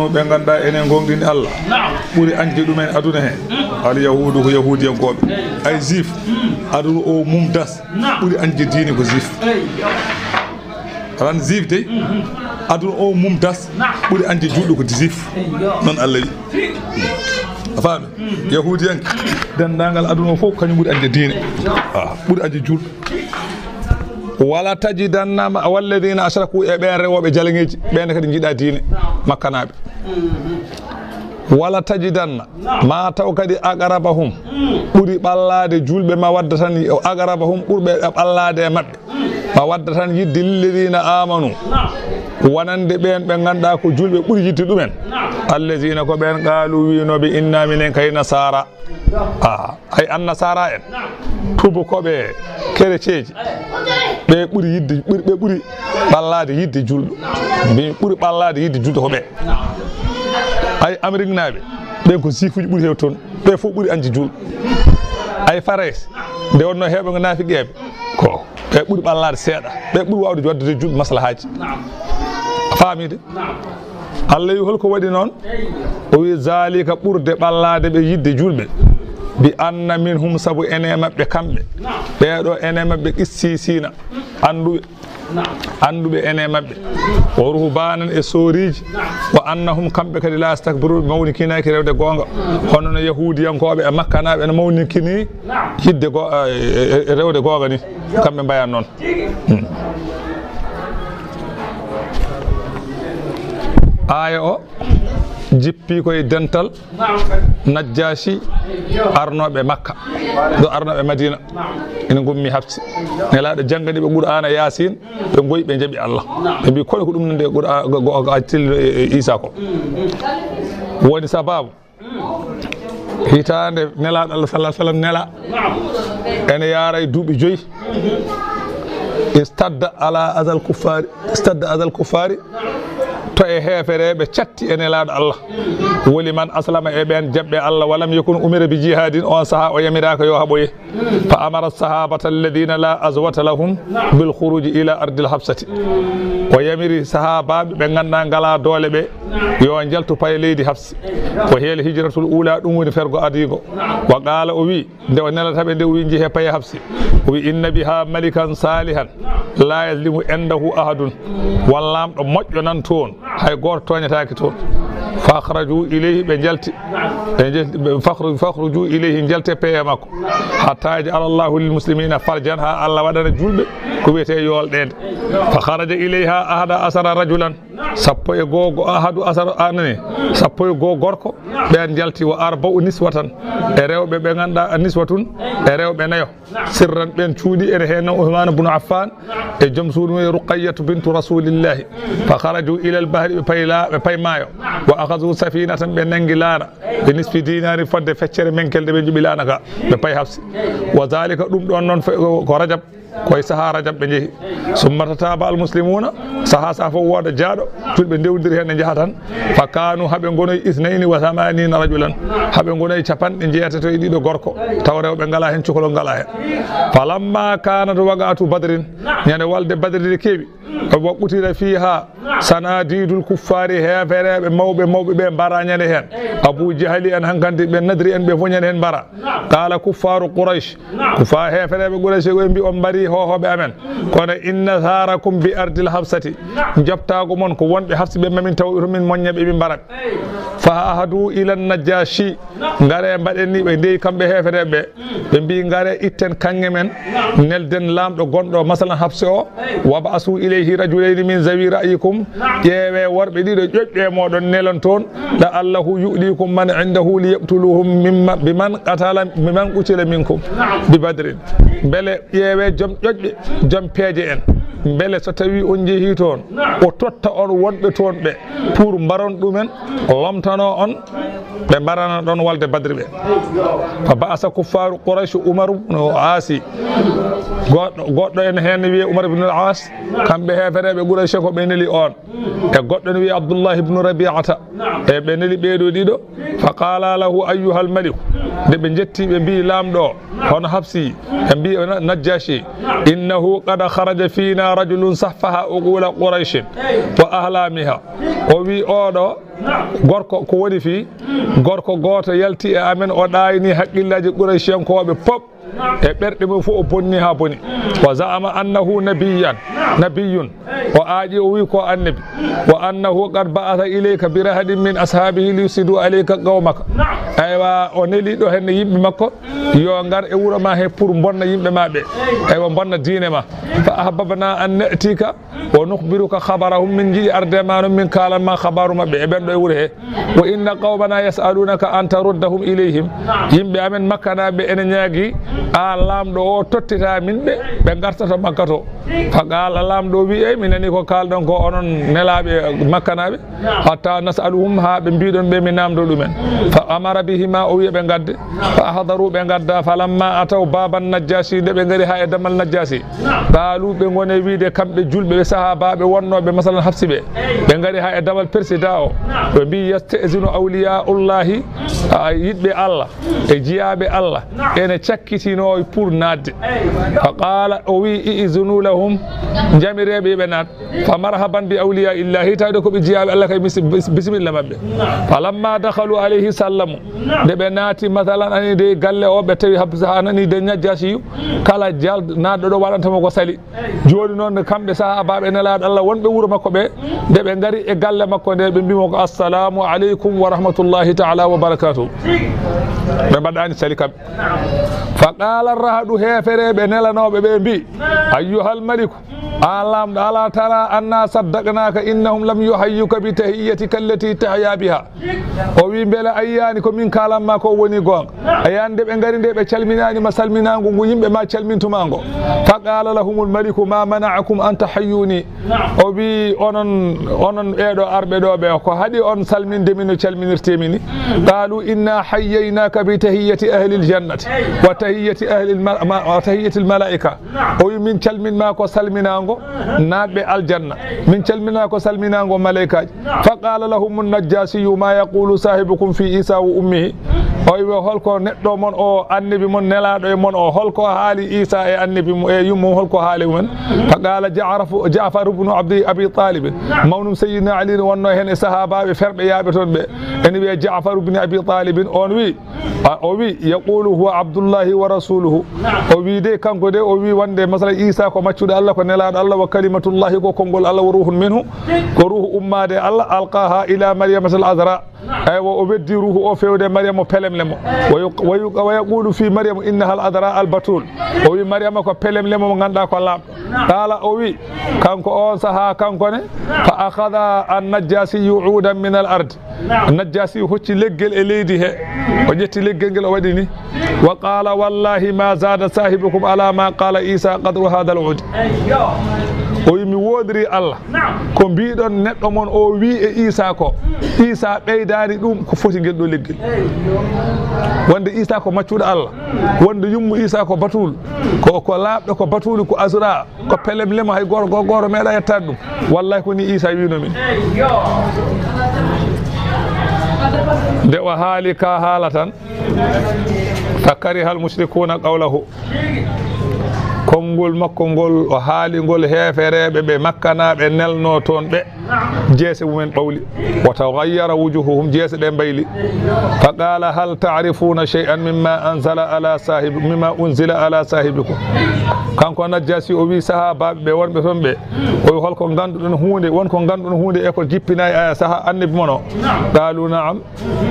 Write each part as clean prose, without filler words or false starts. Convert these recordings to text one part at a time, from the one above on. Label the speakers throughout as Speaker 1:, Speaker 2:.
Speaker 1: ɓe ganduɗa enen gonɗini Allah ɓuuri ande ɗumen aduna he al yahudu ko yahudiyankoɓe ay juif aduna o mum das ɓuuri ande diine ko juif alan juif de aduna o mum das ɓuuri ande juɗɗo ko juif noon Allah wi a faami yahudiyanke dendagal aduna o fof kañum ɓuuri ande diine ɓuuri ande juɗɗo wala tajidannama walladina ashraku e ɓen rewoɓe jaleŋeji ɓen kadi jiiɗa diine makkanaɓe wala tajidanna ma taw kadi aqrabahum ɓuuri ɓallade julɓe ma wadda tan aqrabahum ɓurɓe ɓallade e mabɓe ma wadda tan yidde lilladina amanu wonande ɓen ɓe ganduɗa ko julɓe ɓuuri yidde ɗumen alladina ko ɓen qaalu winoɓe inna minen kay nasara ay an nasara en tubakoɓe kerecieji ɓe ɓuuri yidde ɓe ɓuuri ɓallade yidde julɗo mbi ɓuuri ɓallade yidde julɗo ko ɓe ay amérique naɓe ɓen ko sifuji ɓuuri hew toon ɓe fof ɓuuri andi julɗo ay fares nde wonno heɓe ko naafiqeɓe ko ɓe ɓuuri ɓallade seeɗa ɓe ɓuuri wawde waddede julɓe maslahaji faamide Allah wi holko waɗi noon o wi zalika ɓurde ɓallade ɓe yidde julɓe bi anna minhum saabu ene mabɓe kamɓe ɓeɗo ene mabɓe qissisina anduɓe ene mabɓe o ruhbanan e soriji wa annahum kamɓe kadi la stakbiruɓe mawnikinaki rewde gonga hono no yahudiyankoɓe e makkanaɓe ene mawnikini yidde rewde gonga ni kamɓe mbayan noon aya o jippi koye dental Najjashi arnoɓe Makka ɗo arnoɓe Madina ene gummi hafsi nelaɗo janggani ɓe Qur'ana Yasin ɓe goyi ɓe jaaɓi Allah ɓe mbi kono ko ɗum nde Qur'an tillo Isa ko woni sababu hitande nelaɗo Allah sallallahu alaihi wasallam nela ene yaara e duuɓi 5 istadda azal kuffari to e heefereɓe catti ene laaɗo Allah woli man aslama e ɓen jaɓɓe Allah walam yakun umira bi jihadin on saaha o yamiraka yo haɓoye fa amara sahabata alladina la azwata lahum bil khuruji ila ardil habsati o yamiri sahabaɓe ɓe ganduɗa ngala doole ɓe yo jaltu paye leydi habsi ko heel hijratul ula ɗum woni fergo adigo wa qala o wi nde o nelataɓe nde o wi jeehe paye habsi o wi inna biha malikan salihan la yazlimu endahu ahadun wallamɗo moƴƴo nan toon hay goto toñataki toon fakhraju ilayhi ɓe jalti fakhruju ilayhi jalte paye makko hatta ja'ala Allahu lil muslimina farjan ha Allah waɗana julɓe ko wiyete yolɗede fa kharaja ilayha ahada asara rajulan sappo e goho ahadu asara anani sappo e goho gorko ɓen jalti wa arba'u niswatan e rewɓe ɓe ganduɗa niswatun e rewɓe nayo sirran ɓen cuuɗi ene hen Uthman ibn Affan e joom suudu mum Ruqayyatu bintu rasulillahi fa kharaju ila al bahri ɓe pay maayo wa akhadhu safinatan ɓe nangi laana ɓe nisfi dinari fodde feccere menkelde ɓe juɓi laana ka ɓe pay hafsi wa zalika ɗum ɗon noon ko rajab koye saaha rajab ɓe jeehi summa tataba al muslimuna saaha sa fof wooda jaaɗo julɓe ndewdiri hen ɗe jaaha tan fa kanu haɓe gonoy isnayni wa thamanina rajulan haɓe gonoy capanɗe jeetato e ɗiɗo gorko taw rewɓe ngala hen cukalol ngala hen falamma kanat waqatu badrin ñande walde badride keewi ɓe waɓɓutira fiha sanadidul kuffari hefereɓe mawɓe ɓe mbara ñande hen Abu Jahali en hankkandi ɓe Nadri en ɓe fof ñande hen mbara qala kuffaru Quraysh kufa hefereɓe Quraysh ɓe mbi on mbari hohoɓe amen kono inna sarakum bi ardil habsati jobtago moon ko wonɓe hafsi ɓe mamin taw to min moññaɓe min mbarat fa ahadu ila Najjashi ngare mbaɗen ni ɓe ndeyi kamɓe hefereɓe ɓe mbi ngare itten kanŋe men nelden lamɗo gonɗo masalan habse o waba asu ilayhi rajulayni min zawi ra'yikum ƴeewe worɓe ɗiɗo ƴoƴƴe moɗon nelon toon la allahu yu'likum man indahu li yaqtuluhum biman qutila minkum bi badrin beele ƴeewe joom ƴoƴɓe joom peeje en beele so tawi on jeehi toon o totta on wonɓe toon ɓe pour mbaron ɗumen lomtano on ɓe mbarana ɗon walde badri ɓe fa ba'asa kuffaru Quraysh Umar ibn al-As goɗɗo en hen wiye Umar ibn al-As kamɓe hefereɓe Quraysh ko ɓe neli on e goɗɗo ne wiye Abdullah ibn Rabi'ata e ɓe neli ɓeeɗo ɗiɗo fa qala lahu ayyuhal malik nde ɓe jetti ɓe mbi lamɗo hono hafsi ɓe mbi Najjashi innahu qad kharaja fina fina rajulun sahfaha uqula quraish wa ahlamiha o wi oɗo gorko ko woni fi gorko goto yalti e amen o ɗayni haqqillaji quraishiyankoɓe pop e ɓerɗe mum fof o bonni ha boni wa za'ama annahu nabiyyun o aaƴi o wi ko annabi wa annahu qad ba'atha ilayka bi rahadin min ashabihi liyusidu alayka qawmaka aywa o neliɗo henne yimɓe makko yo ngar e wuro ma he pour bonna yimɓe ma ɓe aywa bonna diine ma fa ahbabna an natika wa nukhbiruka khabarahum min jiɗi arde ma non min kalanma habaru mabɓe e ɓenɗo e wuuro he wa inna qawmana yas'alunaka an taruddahum ilayhim yimɓe amen makkanaɓe ene ñaagui a lamɗo o tottita min ɓe gartata makka to fa qala lamɗo wi ey mi nani ko kalɗon ko onon nelaɓe makkanaɓe hatta nas'aluhum ha ɓe mbiɗon ɓe mi namdo ɗumen fa amara bihima o wiya ɓe gadde fa ahdaru ɓe gadda falamma ataw baban najjasi nde ɓe gaari ha e damal najjasi qaalu ɓe gone wiide kamɓe julɓe ɓe sahabaɓe wonnoɓe masalan hafsi ɓe gaari ha e damal président o ɓe mbi yasta'zinu awliyaullahi yiɗɓe Allah e jiyaɓe Allah ene cakkitino pour nadde fa qala o wi izinu lahum jamireɓe ɓe naat fa marhaban bi awliya illahi tawde koɓe jiyaɓe Allah kay bisimilla mabɓe falamma dakhalu alayhi sallamu nde ɓe naati masalan ani de galle o ɓe tawi ha nani de najjasiyu kala jal naɗɗo ɗo waɗantamo ko sali joni noon kamɓe sahabaɓe nelaɗo Allah wonɓe wuuro makko ɓe nde ɓe gaari e galle makko nde ɓe mbimo ko assalamu aleykum wa rahmatullahi taala wa barakatuh ɓe mbaɗani sali kamɓe fa qala rahadu hefereɓe nelanoɓe ɓe mbi ayyuhal maliku lamɗo ala tara anna saddaqnaka innahum lam yuhayyuka bi tahiyyatika allati tahya biha o wi beele ayyani ko min kalanma ko woni gonga ayani nde ɓe gaari nde ɓe calminanima salminago ngu yimɓe ma calmintumago fa qala lahumul maliku ma mana'akum an tahayyuni o wi onon ɓeɗo arɓe ɗo ɓe ko haaɗi on salmindemi no calminirtemini qalu inna hayyaynaka bi tahiyyati ahli ljannati wa tahiyyati al malaika o wi min calminma ko salminago naatɓe aljanna min calmina ko salminago malaikaji fa qala lahum najjasiyu ma yaqulu sahibukum fi isa wa ummihi o wi holko neɗɗo mon o annabi mon nelaɗo e mon o holko haali isa e annabi mo e yummum holko haali mumen fa qala ja'far ibn abi talib mawnum sayyidina ali wonno hen e sahabaɓe ferɓe yaaɓe toon ɓe ene wiye ja'far ibn abi talib on wi o wi yaqulu huwa abdullahi wa rasuluhu o wi de kanko de o wi wonde masala isa ko maccuɗo Allah ko nelaɗo Allah wa kalimatullahi ko konngol Allah wa ruhun minhu ko ruhu ummade Allah alqaha ila maryama al azra aywa o weddi ruhu o fewde maryama pelemle mo wa yaqulu fi maryama innaha al adra al batul o wi maryama ko pelemle mo ganduɗa ko laaɓɗo qala o wi kanko on saha kankone fa akhadha an najjasi udan min al ard najjasi hocci leggel e leydi he o ƴetti leggel ngel o waɗi ni wa qala wallahi ma zada sahibukum ala ma qala isa qadru hada al ud o wi mi wodiri Allah ko mbiɗon neɗɗo mon o wi e isa ko isa ɓeydani ɗum ko foti ngel ɗo leggel wonde isa ko maccuɗo Allah wonde yummu isa ko batul ko laaɓɗo ko batuli ko asura ko pelemlemo hay goto meeɗa yettade ɗum wallahi ko ni isa wino min nde o haali ka haala tan fa kariha al mushrikuna qawlahu konngol makko ngol o haali ngol heefereɓe ɓe makkanaɓe nelno toon ɓe jeese mumen ɓawli wa taghayyara wujuhuhum jeese ɗe mbayli fa qala hal ta'rifuna shay'an mimma unzila ala sahibikum kanko najjasi o wi sahabaɓe ɓe wonɓe toon ɓe o wi holko ganduɗon hunde wonko ganduɗon hunde e ko jippinayi aya saha annabi mon o qalu na'am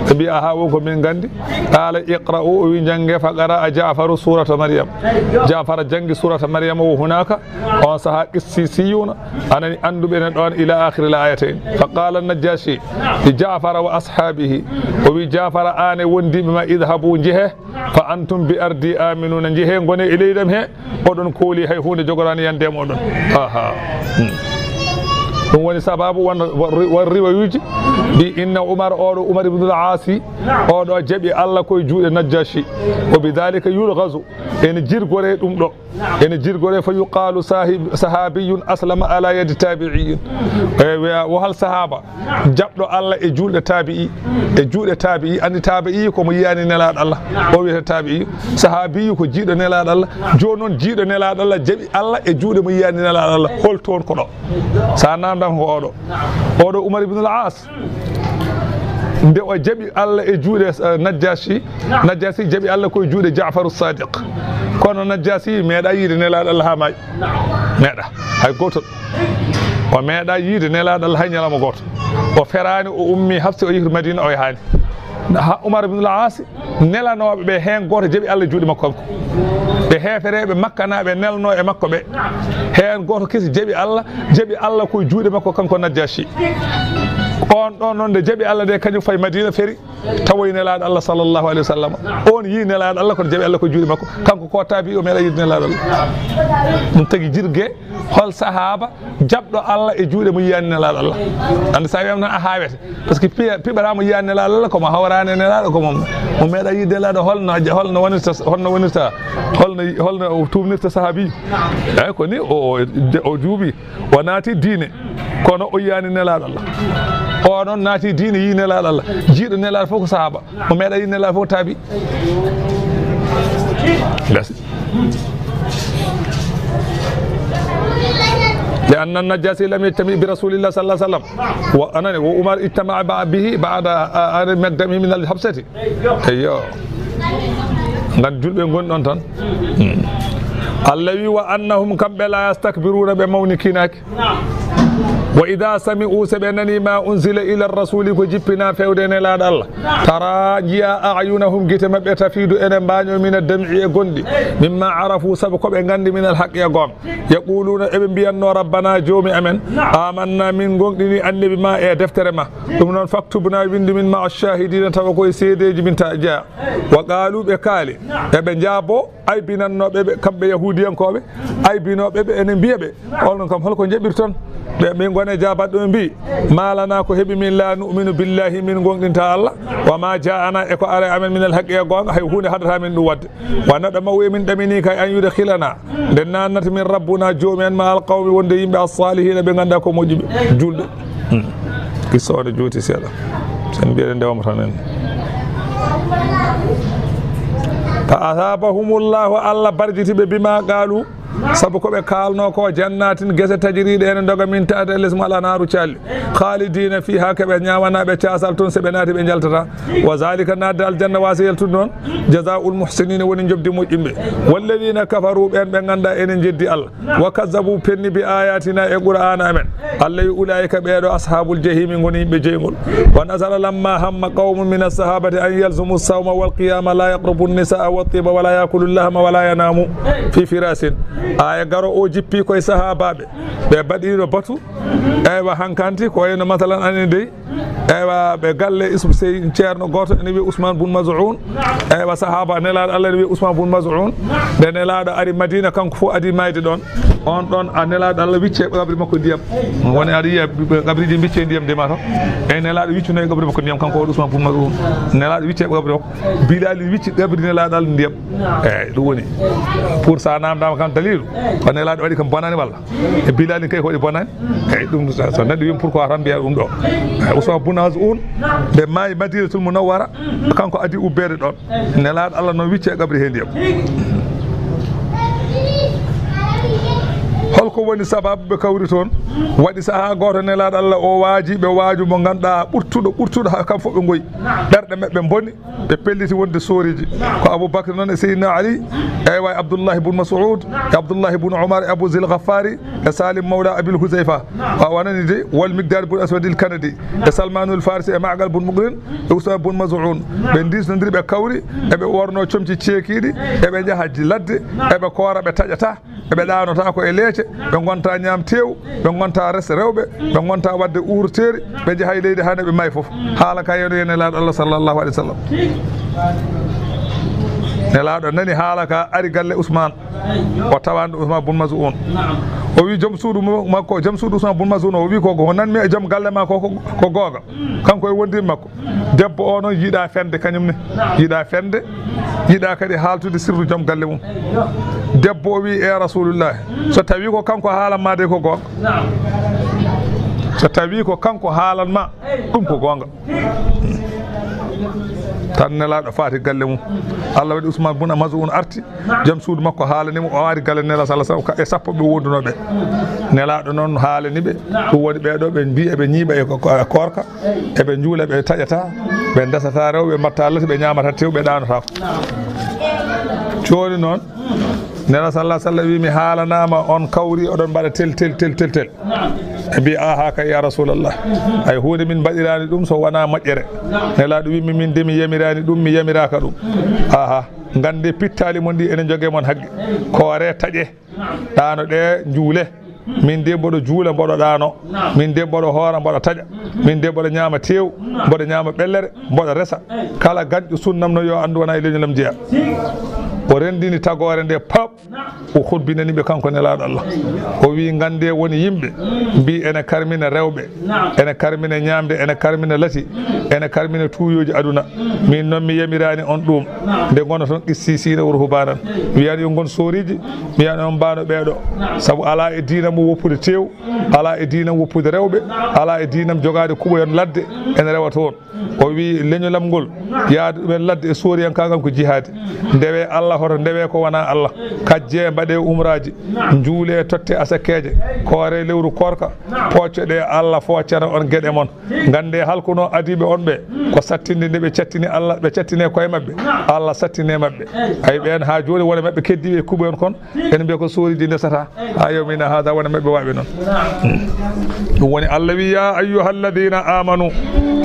Speaker 1: ɓe mbi aha wonko min gandi qala iqra'u o wi jange fa qara'a ja'faru surata maryam ja'fara jangi surata maryam o hunaka on saha qissisiyuna anani anduɓe ne ɗon ila akhir al ayatain fa qala an-najashi li ja'fara wa ashabihi o wi ja'fara ane wondiɓe ma idhabu jehe fa antum bi ardi aminuna jehe gone e leydam he oɗon kooli hay hunde jogorani yandema oɗon aha ɗum woni sababu won riwayuji mbi inna Umar oɗo Umar ibn al-Asi oɗo jaɓi Allah koye juuɗe Najashi wa bidhalika yulghazu ene jirgore ɗum ɗo ene jirgore fa yuqalu sahabiyun aslama ala yadi tabi'in wo hal sahaba jaɓɗo Allah e juuɗe tabi'i andi tabi'i komo yiyani nelaɗo Allah o wiyete tabi'i sahabiyu ko jiiɗo nelaɗo Allah joni noon jiiɗo nelaɗo Allah jaɓi Allah e juuɗe mo yiyani nelaɗo Allah hol toon ko ɗo sa namdam ko oɗo Umar ibn al-As nde o jaɓi Allah e juuɗe Najashi jaɓi Allah koye juuɗe Ja'faru Sadiq kono Najashi meeɗa yiide nelaɗo Allah ha maayi meeɗa hay gotol o meeɗa yiide nelaɗo Allah hay ñalawma goto o ferani o ummi hafsi o yehi Madina o yahani Umar ibn al-As nelanoɓe ɓe hen goto jaɓi Allah juuɗe makko kanko ɓe heefereɓe makkanaɓe nelno e makko ɓe hen goto kesi jaɓi Allah koye juuɗe makko kanko Najashi on ɗon noon nde jaɓi Allah de kañum fayi Madina feri tawoy nelaɗo Allah sallllahu alayhi wa sallam on yi nelaɗo Allah kono jaɓi Allah ko juuɗe makko kanko ko taabi o meeɗa yiide nelaɗo Allah ɗum tagui jirgue hol sahaba jaɓɗo Allah e juuɗe mo yiyani nelaɗo Allah ande sa wiyam noon a hawete par ce que piɓaramo yiyani nelaɗo Allah komo hawrani nelaɗo komo mo meeɗa yiide nelaɗo holno o tumnirta sahabi eyyi ko ni o juuɓi o naati diine kono o yiyani nelaɗo Allah o noon naati diine yi nelaɗo Allah jiiɗo nelaɗo fof ko sahaba mo meeɗa yi nelaɗo fof taabi gasi لأن النجاشي لم يجتمع برسول الله صلى الله عليه وسلم وعمر اجتمع به بعد مقدمه من الحبسة ايوه ngam julɓe gon ɗon tan Allah wi wa annahum kamɓe la yastakbiruna ɓe mawnikinaki wa ida sami'u seɓe nani ma unzila ila rasuli ko jippina fewde nelaɗo Allah tara jiya ayunahum guite mabɓe tafidu ene mbaño min ad-dam'i e gonɗi mimma arafu saabu koɓe gandi min al haqqi e gonga yaquluna eɓe mbiyanno rabbana joomi amen amanna min gonɗini annabi ma e deftere ma ɗum noon faktubna windi min ma ash-shahidina tawa koye seedeji min ta jeeya wa qalu ɓe kaali eɓe jaabo aybinannoɓeɓe kamɓe yahudiyankoɓe aybinoɓeɓe ene mbiyaɓe onon kam holko jaɓirton ɓe min gone jabatɗo ɓe mbi malana ko heeɓi min la nu'minu billahi min gonɗinta Allah wa ma ja'ana e ko ara amen min al haqqi e gonga hay hunde haddata min ɗum wadde wa neɗɗo maw emin ɗamini kay an yude khilana nden nannata min rabbuna joomi en ma al qawmi wonde yimɓe as-salihina ɓe ganda ko moƴƴuɓe julɗo kissode juuti seeɗa sen mbiyeɗen ndewamo tan en fa asabahumullahu Allah barjitiɓe bima qalu sabu koɓe kalno ko jannatin guese tajiriɗe ene doga min taate less mala naaru calli khalidina fiha keɓe ñamanaɓe casal toon seɓe naati ɓe jaltata wa zalika nadde aljanna wasa yaltude noon jazaul muhsinina woni jobdi moƴƴimɓe walladina kafaru ɓen ɓe ganda enen jeddi Allah wa kazzabu penni bi ayatina e qur'ana amen Allah wi ulaika ɓeɗo ashabul jahimi goni yimɓe jeygol wa nasara lamma hamma qawmun min as-sahabati an yalzumu as-sawma wal qiyama la yaqrubu an-nisaa wa at-tiba wa la yakulu al-lahma wa la yanamu fi firasin aya garo o jippi koye sahabaɓe ɓe baɗino batu eywa hankanti ko wayno masalan anen dey eywa ɓe galle sey ceerno goto ene wiya Ousmane bun Maz'un eywa sahaba nelaɗo Allah ene wiya Ousmane bun Maz'un nde nelaɗo ari Madina kanko fof adi mayde ɗon on ɗon a nelaɗo Allah wicce gabri makko ndiyam woni aɗa yiya gabriji bicce ndiyam ndema to e nelaɗo wiccuno e gabri makko ndiyam kanko o Ousmane bun Maz'un nelaɗo wicce gabri makko Bilal wicci gabri nelaɗo Allah ndiyam eyyi ɗum woni pour sa namdama kam dalilu ko nelaɗo waɗi kam bonani walla e Bilal kay ko waɗi bonani eyyi ɗum so neɗɗo wiyam pourquoi tan mbiya ɗum ɗo Ousmane bun Maz'un nde maayi Madinatul Munawwara kanko adi ubbede ɗon nelaɗo Allah noon wicce gabri he ndiyam holko woni sababu ɓe kawri toon waɗi saaha goto nelaɗo Allah o waaji ɓe waaju mo ganduɗa ɓurtuɗo ha kam fof ɓe goyi ɓerɗe maɓɓe bonni ɓe pelliti wonde sooriji ko Aboubacry noon e Seydina Ali eywa e Abdoullahi bun Mas'ud e Abdoullahi bun Omar e Abou Zil Ghaffari e Salim mawla Abil Huzayfa a wonani de wal Migdad bun Aswad al Kanadi e Salmanul Farisi e Ma'gal bun Muqrin e Ousmane bun Maz'un ɓe disnodiri ɓe kawri eɓe worno comci ceekiɗi eɓe jaaha ladde eɓe koora ɓe taƴata eɓe ɗanota ko e leece ɓe gonta ñaam tew ɓe gonta rese rewɓe ɓe gonta wadde uurteri ɓe jaaha e leydi hande ɓe maayi foof haala ka yeno yen nelaɗo Allah sallllahu alih w sallam nelaɗo nani haala ka ari galle Ousmane o tawande Ousmane bun Maz'un o wi joom suudu makko joom suudu Ousmane Boun Mazoun o wi ko nanmi e joom galle ma ko googa kanko e wondir makko debbo o noon yiiɗa fende kañum ne yiiɗa fende yiiɗa kadi haaltude sirru joom galle mum debbo o wi e rasulullah so tawi ko kanko haalanma de ko gonga so tawi ko kanko haalanma ɗum ko gonga tan nelaɗo faati galle mum Allah waɗi Ousmane Boun Mazoun arti joom suudu makko haalanimo o waari galle nela sallallahu alaihi wasallam e sappo ɓe wondunoɓe nelaɗo noon haalaniɓe ɗum woni ɓeɗo ɓe mbi eɓe ñiiɓa e korka eɓe juula ɓe taƴata ɓe desata rewɓe mbatta lati ɓe ñamata tew ɓe ɗanotako joni noon nela sallallahu alaihi wasallam wi mi haalanama on kawri oɗon mbaɗa tel e mbi aha kay ya rasulallah ay hunde min mbaɗirani ɗum so wona moƴƴere nelaɗo wimi min de mi yamirani ɗum mi yamiraka ɗum aha gande pittali mon ɗi ene jogue mon haqqe koore taƴe ɗano ɗe juule min de mboɗo juula mboɗo ɗano min de mboɗo hoora mboɗo taƴa min de mboɗo ñaama tew mboɗo ñaama ɓellere mboɗo resa kala ganƴo sunnam no yo andu wona e leñolam jeeya o rendini tagore nde pap o hubbinaniɓe kanko nelaɗo Allah o wi gande woni yimɓe mbi ene karmina rewɓe ene karmina ñamde ene karmina lati ene karmina tuuyoji aduna min noon mi yamirani on ɗum nde gono toon qissisina wuro hubanan wiyani yo gon soriji mi wiyani on mbano ɓeeɗo saabu ala e dinam woppude tew ala e dinam woppude rewɓe ala e dinam jogade kuɓoyon ladde ene rewa toon o wi leñolam ngol yaade ɗumen ladde e soriyankagal ko jihadi ndewe Allah hoto ndewe ko wona Allah kajje mbaɗe umraji juule totte asakkeje koore lewru korka pocce ɗe Allah foccana on gueɗe mon gande halkuno adiɓe on ɓe ko sattinde nde ɓe cattini Allah ɓe cattine koye mabɓe Allah sattine mabɓe ay ɓen ha joni wona mabɓe keddiɓe kuɓe on kon ene mbiya ko soriji ndesata ha yawmina hada wona mabɓe waɓe noon ɗum woni Allah wi ya ayyuhalladina amanu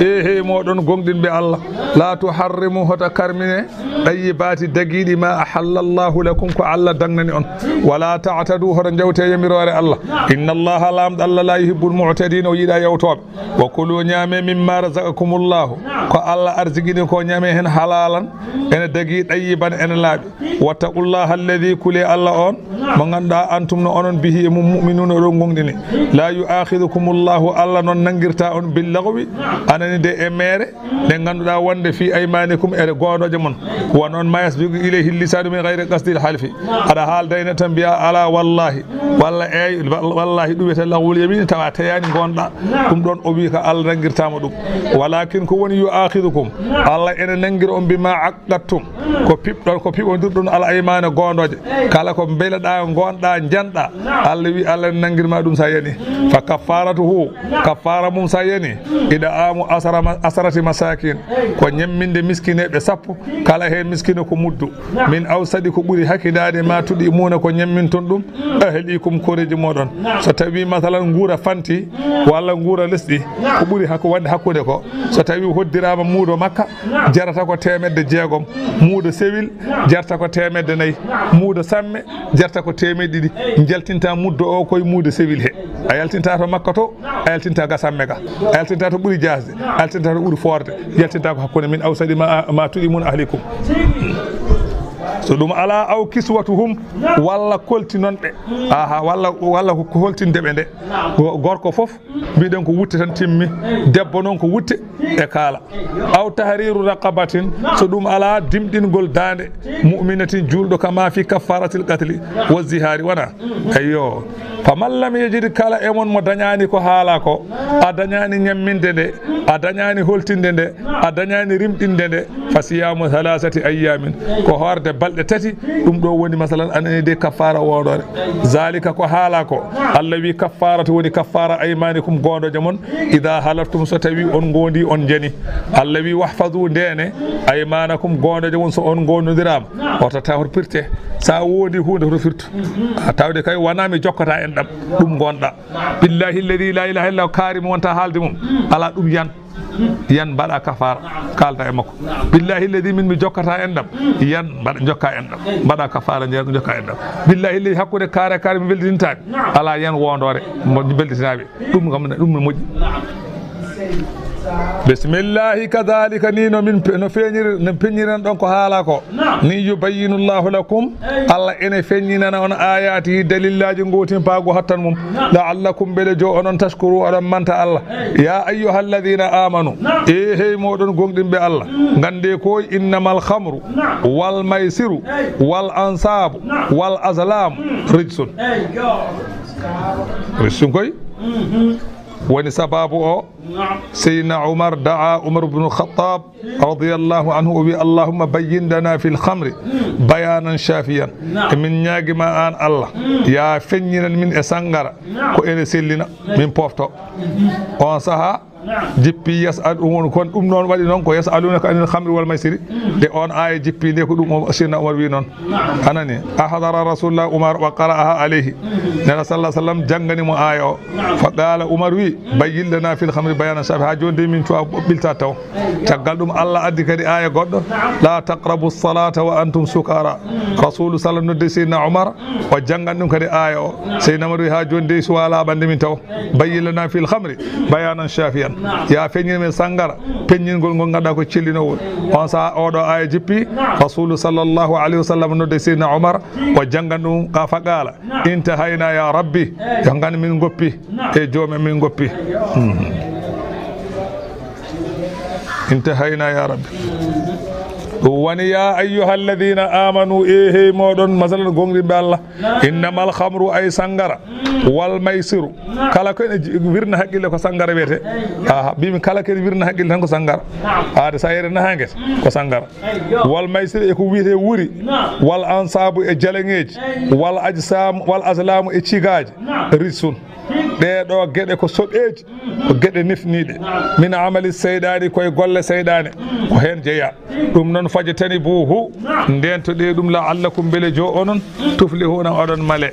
Speaker 1: he moɗon gonɗinɓe Allah la tuharrimu hoto karmine ɗayyibati daguiɗi ma ahallallahu lakum ko Allah dagnani on wala ta'tadu hoto jawte yamirore Allah inna allaha lamɗo Allah la yuhibbul mu'tadin o yiiɗa yawtoɓe wa kulu ñaame mimma razaqakumullahu ko Allah arziguini ko ñaame hen halalan ene dagui ɗayyiban ene laaɓi wattaqullaha alladi kule Allah on mo ganduɗa antum no onon bihi mum mu'minuna oɗon gonɗini la yu'akhidukumullahu Allah noon nanguirta on billahwi anani de e mere nde ganduɗa wonde fi aymanikum ede gonoje mon wonon ma yasbiqu ilayhi lisanu min ghayri qasdil halfi aɗa haaldayne tan mbiya ala wallahi walla eyi wallahi ɗum wiyete lahwul yamin tawa teyani gonɗa ɗum ɗon o wi ko Allah nanguirtama ɗum walakin ko woni yu'akhidukum Allah ene nanguira on bima aqattum ko piɓɗon ko piɓodirɗon al aymana gondoje kala ko beleɗa gonɗa janɗa Allah wi Allah nanguirma ɗum sa yani fa kafaratuhu kafara mum sa yani ida amu asarati masakin ko ñemminde miskineɓe sappo kala hen miskine ko muddu min awsadi ko ɓuuri hakkidade ma tuɗi muna ko ñemminton ɗum ahlikum koreji moɗon so tawi masalan guura fanti walla guura lesɗi ko ɓuuri hakko wonde hakkude ko so tawi hoddirama muudo makka jarata ko 600 muudo sewil jarta ko 400 muudo samme jarta ko 200 jaltinta muddo o koye muudo sewil he a yaltinta to makka to a yaltinta ga samme ga a yaltinta to ɓuuri jasde a yaltinta to ɓuuri forde yaltinta ko hakkude min awsadi ma tuɗi mun ahlikum so ɗum ala aw kiswatuhum walla koltinonɓe aha walla ko holtindeɓe nde gorko foof mbiɗen ko wutte tan timmi debbo noon ko wutte e kaala aw tahriru raqabatin so ɗum ala dimɗingol dande mu'minatin julɗo kama fi kaffaratil qatli wa zihari wona ayyo faman lam yejid kala e mon mo dañani ko haala ko a dañani ñamminde nde a dañani holtinde nde a dañani rimɗinde nde fa siyamu 3 ayyamin ko horde balɗe tati ɗum ɗo woni masalan anani de kaffara woɗore zalika ko haala ko Allah wi kaffara to woni kaffara aymanikum gondoje mon ida halaftum so tawi on gondi on jani Allah wi wahfadu ndene aymanakum gondoje mon so on gondodirama wata taw pirte sa wodi hunde to firtu tawde kay wana mi jokkata en ɗam ɗum gonɗa billahi alladhi la ilaha illa karim wonta haalde mum ala ɗum yan mbaɗa kafara kalta e makko billahi alladhi min mi jokkata en ɗam yan mbaɗa jokka en ɗam mbaɗa kafara jeeɗo jokka en ɗam billahi alladhi hakkude kare mi weldintaɓe ala yan wondore mo belditinaɓe ɗum kam ɗum ne moƴƴi bismillahi kadhalika ni no min no feñiren ɗon ko haala ko ni yubayyinu llahu lakum Allah ene feññinana on ayati dalillaji gotin paago hattan mum la'allakum beele jo onon tashkuru oɗon manta Allah ya ayyuhalladhina amanu e hey moɗon gonɗinɓe Allah gande koy innamal khamru wal maisiru wal ansabu wal azlam rijsun koy woni sababu o سيدنا عمر دعا عمر بن الخطاب رضي الله عنه وبي اللهم بين لنا في الخمر بيانا شافيا من نياغي ما ان الله يا فنين من اسانغارا كو ان سيلنا من بوفتو اون صها جيبي يسألون كون دوم نون وادي نون كو يسألونك عن الخمر والميسر دي اون اي جيبي دي كو دوم سيدنا عمر وي نون اناني احضر رسول الله عمر وقرأها عليه نبي صلى الله عليه وسلم جانغني مو ايو فقال عمر وي بين لنا في الخمر بيانا شافيا جوندي من تو بيلتا تو تاغال دوم الله ادي كدي ايه غودو لا تقربوا الصلاه وانتم سكارى رسول صلى الله عليه وسلم سيدنا عمر وجانغان دum كدي ايه سيدنا عمر ها جوندي سوالا باندي من تو بين لنا في الخمر بيانا شافيا يا فنين من سانغار فنين غول غادا كو تشيلينو on sa odo ay jippi rasul sallallahu alaihi wasallam no de sina umar o jangandum ka faqala intahayna ya rabbi jangani min goppi e jome min goppi intahayna ya rabbi wani ya ayyuhal ladina amanu ehe modon masalan gongri be Allah innamal khamru ay sangara wal maisiru kala ko wirna haqqille ko sangara wete bimi kala ko wirna haqqille tan ko sangara de sayere na hanget ko sangara wal maisir e ko wiite wuri wal ansabu e jalengeji wal ajsam wal azlamu e cigaji risun de do gede ko sobeji ko gede nifnide min amali saydani koy golle saydani ko hen jeya dum non fajatani buhu ndento de dum la allakum bele jo onon tuflihuna odon male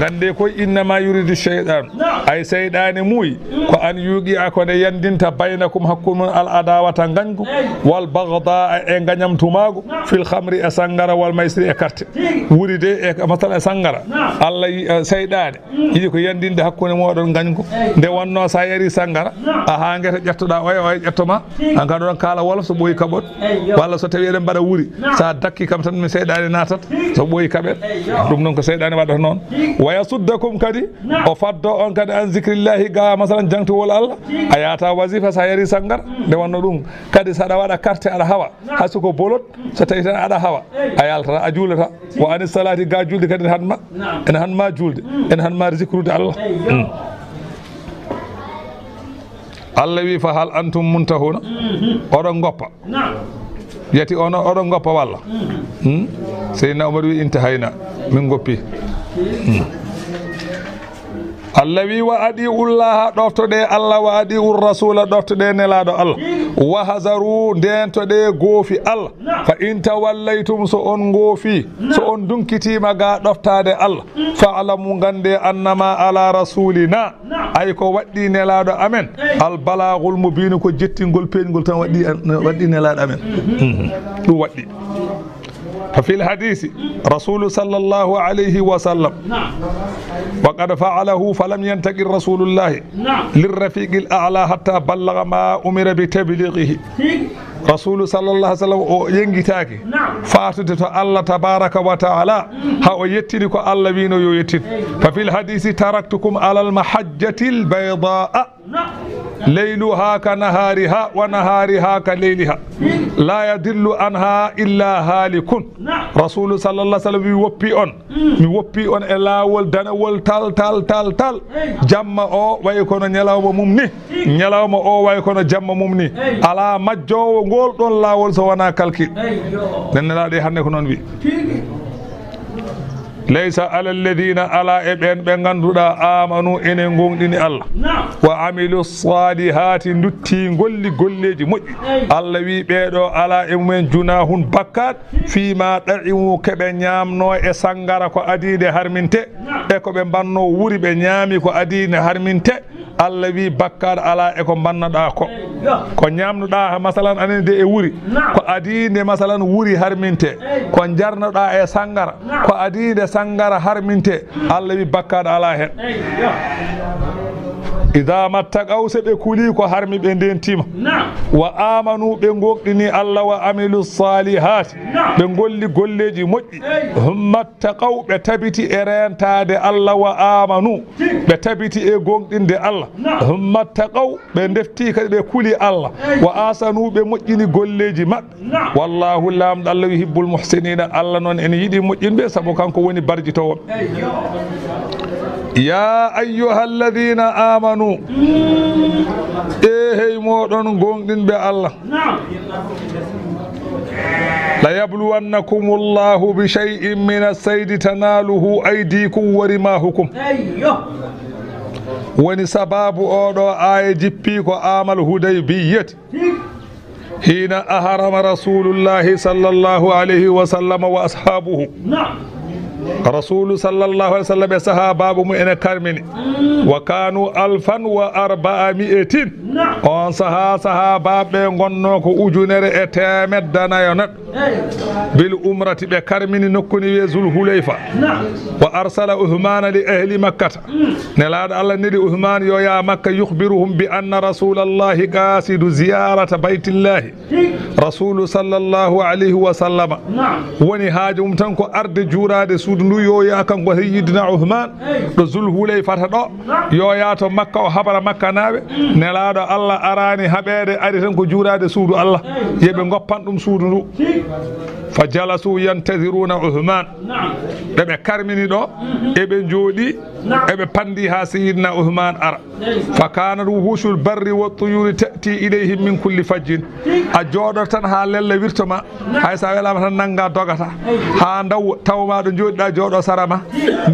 Speaker 1: gande koy inna ma yuridu shaytan ay saydani muy ko an yugi akone yandinta bainakum hakkum al adawata gangu wal baghda e ganyam tumago fil khamri asangara wal maisri e carte wuri de e masala sangara allah saydani yidi ko yandinde hakkunde modon gangu de wonno sa yari sangara a hangeta jettoda way jettoma an ka don kala wolof so boyi kabot walla so tawi eden bada wuri sa dakki kam tan mi seydani natat so boyi kabel dum non ko seydani wada non waya suddakum kadi o faddo on kadi an zikrillahi ga masalan jangto wol Allah ayata wazifa sa yari sangara de wonno dum kadi sada wada carte ala hawa hasuko bolot so tawi tan ada hawa ayalta a julata wa anis salati ga julde kadi hanma en hanma julde en hanma zikrude Allah Allah wi fa hal antum muntahuna odon goppa yati ono odon goppa walla sayna Umar wi intahayna min goppi Allah wi wa adiullah doftode Allah wa adiur rasul doftode nelado Allah wa hazaru dentode gofi Allah fa in tawallaytum so on gofi so on dunkitima ga doftade Allah fa alamu gande annama ala rasulina ay ko waddi nelado amen al balagul mubin ko jettingol peñgol tan waddi nelado amen du waddi ففي الحديث رسول صلى الله عليه وسلم وقد فعله فلم ينتقل رسول الله للرفيق الأعلى حتى بلغ ما أمر بتبليغه رسول صلى الله عليه وسلم ينجتاكي فاتت الله تبارك وتعالى هو يتنك الله بينو يتن ففي الحديث تركتكم على المحجة البيضاء ليلها كنهارها ونهارها كليلها لا يدل عنها إلا هالك رسول صلى الله عليه وسلم يوبي أن إلاول دنول تال جمع أو ويكون نيلاو ممني نيلاو أو ويكون جمع ممني على مجو ngol don lawol so wana kalki den la de hande ko non wi laysa alal ladina ala eben be ganduda amanu ene gongdini Allah wa amilu salihati dutti golli golleji moji Allah wi beedo ala emumen junahun bakkat fi ma da'imu kebe nyamno e sangara ko adide harminte e ko be banno wuri be nyami ko adine harminte Allah wi bakkar ala e ko bannada ko nyamnuda masalan anende e wuri ko adine masalan wuri harminte ko jarnada e sangara ko adide sangara harminte Allah wi bakkar ala hen idha mattaqaw se ɓe kuli ko harmi ɓe ndentima wa amanu ɓe goɗɗini Allah wa amilu salihati ɓe golli golleji moƴƴi mattaqaw ɓe tabiti e rentade Allah wa amanu ɓe tabiti e gonɗinde Allah mattaqaw ɓe defti kadi ɓe kuli Allah wa asanu ɓe moƴƴini golleji maɓɓe wallahu lamɗo Allah yuhibbul muhsinina Allah noon ene yiɗi moƴƴinɓe saabu kanko woni barjitowo ya ayyuha alladhina amanu hey moɗon gonɗinɓe Allah la yabluwannakum Allahu bi shay'in min as-sayd tanaluhu aydikum wa rimahukum woni sababu oɗo aya jippi ko amal hudaybiyyati hina ahrama rasulullahi sallallahu alayhi wa sallam wa ashabuhu rasulu sallallahu alaihi wasallam e sahababu mu ene karmini wa kanu 1400 on sahabaɓe gonno ko ujunere e temeddanayo neɗɗo bil umrati ɓe karmini nokkuni wiye zulhulayfa wa arsala uthmana li ahli makkata nelaɗo Allah nedi uthman yo ya makka yukhbiruhum bi anna rasulallahi qasidu ziyarata baytillahi rasulu sallallahu alayhi wa sallam woni haajo mum tan ko arde juurade suudu ndu yo ya kanko sayyidina Uthman ɗo zulhulayfata ɗo yo ya to makka o habara makka naɓe nelaɗo Allah arani haɓede ari tan ko juurade suudu Allah yeɓe goppan ɗum suudu ndu fa jalasu yantadiruna Uthman ɓeɓe karmini ɗo eɓe jooɗi eɓe pandi ha sayyidina Uthman ara fa kanat wuhushul barri wa tuyuri tati ilayhim min kulli fajjin a jooɗor tan ha lelle wirtoma hay sa welama tan nagga dogata ha daw tawma ɗo jooɗiɗa jooɗo sarama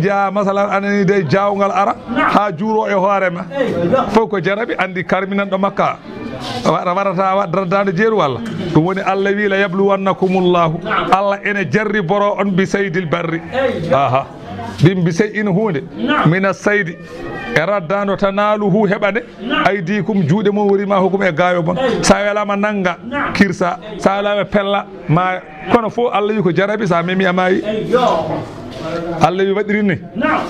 Speaker 1: jaa masalan anani de jawgal ara ha juuro e hoorema fof ko jarabi andi karminan ɗo makka warata waddardade jeeru Allah ɗum woni Allah wi la yabluwannakumullahu Allah ene jarri boro on bi saydil barri aha ɗin bi sey in hunde mina saydi e raddano tanaluhu heɓane aydikum juuɗe mum worima hukum e gayo mon sa welama nanga kirsa sa welama pella ma kono fof Allah wi ko jarabi sa memi a maayi Allah wi waɗirini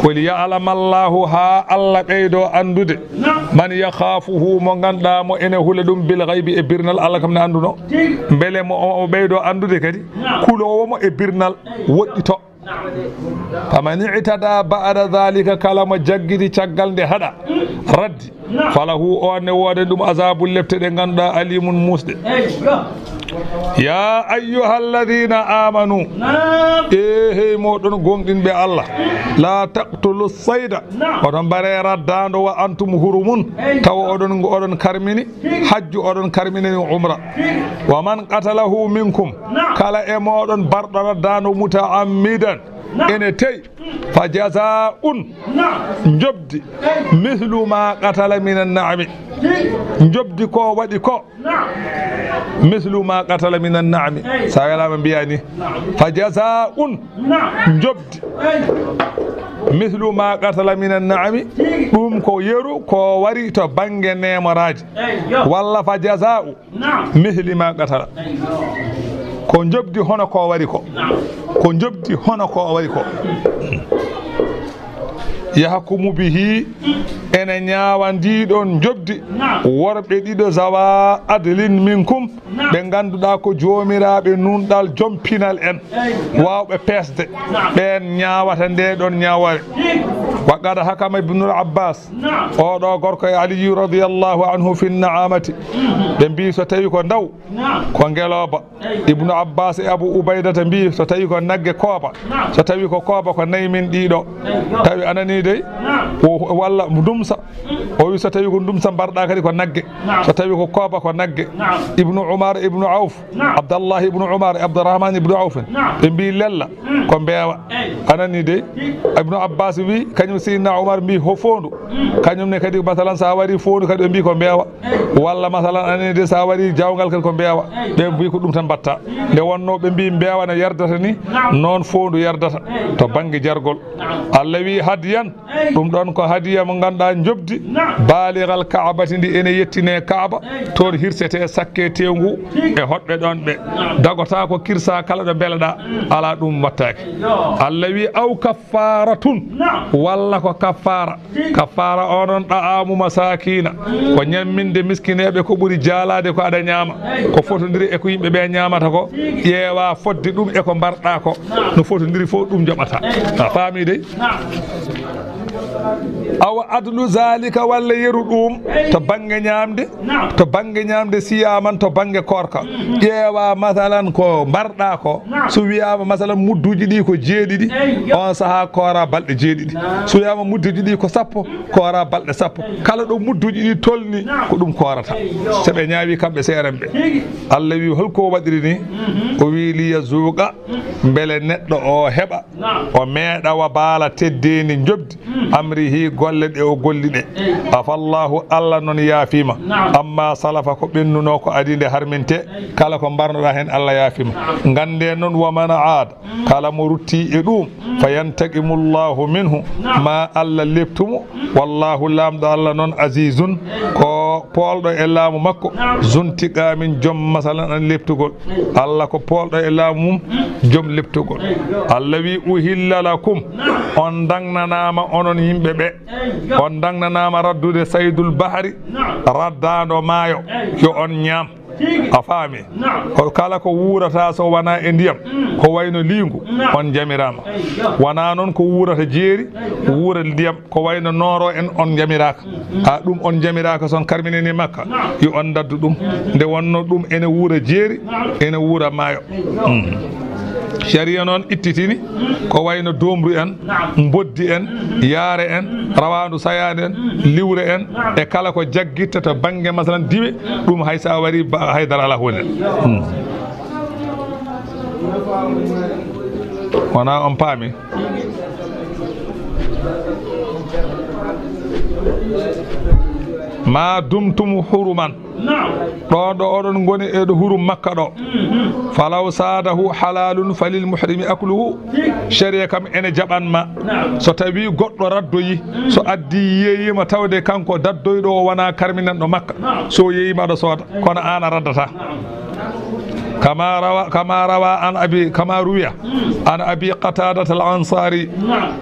Speaker 1: koli ya'lama Allahu ha Allah ɓeydo andude man yakhafuhu mo ganduɗa mo ene hula ɗum bil ghaibi e birnal Allah kam ne anduno beele mo o ɓeydo andude kadi kulowomo e birnal woɗɗito faman i'tada ba'da dhalika kala mo jaggidi caggal nde haɗa raddi falahu o ne wode ɗum azabul lefte ɗe ganduɗa alimun musde ya ayyuhalladhina amanu hey moɗon gonɗinɓe Allah la taqtulu sayda oɗon bare raddando wa antum hurumun taw oɗon karmini hajju oɗon karmini umra wa man qatalahu minkum kala e moɗon barɗo raddando mutaammidan ene tey fa jazaa'un jobdi mithlu ma qatala min an-na'ami jobdi ko waɗi ko mithlu ma qatala min an-na'ami sa welama mbiyani fa jazaa'un jobdi mithlu ma qatala min an-na'ami ɗum ko yeru ko wari to bange nemoraji walla fa jazaa'u mithli ma qatala ko jobdi hono ko wari ko ko jobdi hono ko wari ko yahkumu bihi ene ñaawandi ɗon jobdi worɓe ɗiɗo zawa adlin minkum ɓe ganduɗa ko joomiraɓe nunɗal jompinal en wawɓe peesde ɓen ñaawata nde ɗon ñaaware waqad hakama ibnul abbas oɗo gorko e aliyu radiyallahu anhu fi naamati ɓe mbi so tawi ko ndaw ko ngeloba ibnu abbas e abou ubaydata mbi so tawi ko nagge kooba so tawi ko kooba ko nayi min ɗiɗo tawi anani dey walla dumsa o wi so tawi ko dumsa mbarɗa kadi ko nagge so tawi ko kooba ko nagge ibnu umar ibnu auf abdallah ibnu umar abdourahman ibnu auf ɓe mbi lella ko mbeewa anani dey ibnu abbas wi kañum sidna umar mbi ho fondu kañum ne kadi masalan sa wari fondu kadi ɓe mbi ko mbeewa walla masalan anani de sa wari jawgal kadi ko mbeewa ɓe mbi ko ɗum tan mbatta nde wonno ɓe mbi mbeewa no yerdata ni noon fondu yerdata to banggue jargol Allah wi hadiyan ɗum ɗon ko hadiya mo ganduɗa jobdi baligal kaabati ndi ene yettine kaaba toon hirsete sakke tewngu e hoɓɓe ɗon ɓe dagota ko kirsa kala ɗo beleɗa ala ɗum wattake Allah wi aw kaffaratun walla ko kaffara onon ɗa'amu masakina ko ñamminde miskineɓe ko ɓuri jaalade ko aɗa ñaama ko fotodiri e ko yimɓe ɓe ñamata ko ƴeewa fodde ɗum e ko mbarɗa ko no fotodiri fof ɗum joɓata a faami de awa adlu zalika walla yeru ɗum to banggue ñamde siyaman to banggue korka ƴeewa masalan ko mbarɗa ko so wiyama masalan mudduji ɗi ko jeeɗiɗi on saaha koora balɗe jeeɗiɗi so wiyama mudduji ɗi ko sappo koora balɗe sappo kala ɗo mudduji ɗi tolni ko ɗum korata seɓe ñaawi kamɓe seeren ɓe Allah wi holko waɗiri ni o wi liya zuuqa beele neɗɗo o heɓa o meeɗa wa baala teddeni jobdi amrihi golle ɗe o golli ɗe afallahu Allah noon yaafima amma salafa ko ɓennuno ko adi nde harminte kala ko mbarnoɗa hen Allah yaafima gande noon wamana aada kala mo rutti e ɗum fa yantaqimullahu minhu ma Allah leptumo wallahu lamɗo Allah noon azizun ko polɗo e laamu makko zuntiqa min joom masalan an leptugol Allah ko polɗo e laamu mum joom leptugol Allah wi uhilla lakum on dagnanama onon yimɓe ɓe on dagnanama raddude saydul bahri raddado maayo yo on ñaam a faami ko kala ko wuurata so wona e ndiyam ko wayno liingu on jamirama wona noon ko wuurata jeeri wuura ndiyam ko wayno nooro en on jamiraka ha ɗum on jamiraka son karmineni makka yo on daddu ɗum nde wonno ɗum ene wuura jeeri ene wuura maayo sharia noon ittitini ko wayno domru en boddi en yaare en rawandu sayade en liwre en e kala ko jaggitta to banggue masalan diwe ɗum hay sa wari haydara ala hunen wona on paami ma dumtum huruman ɗon ɗo oɗon goni e ɗo hurum makka ɗo falaw sadahu halalun falil muhrimi akluhu sharia kam ene jaɓanma so tawi goɗɗo raddoyi so addi yeeyima tawde kanko daddoyɗo o wona karminen ɗo makka so yeeyima aɗa sooda kono an a raddata كما روى كما روي عن أبي قتادة الأنصاري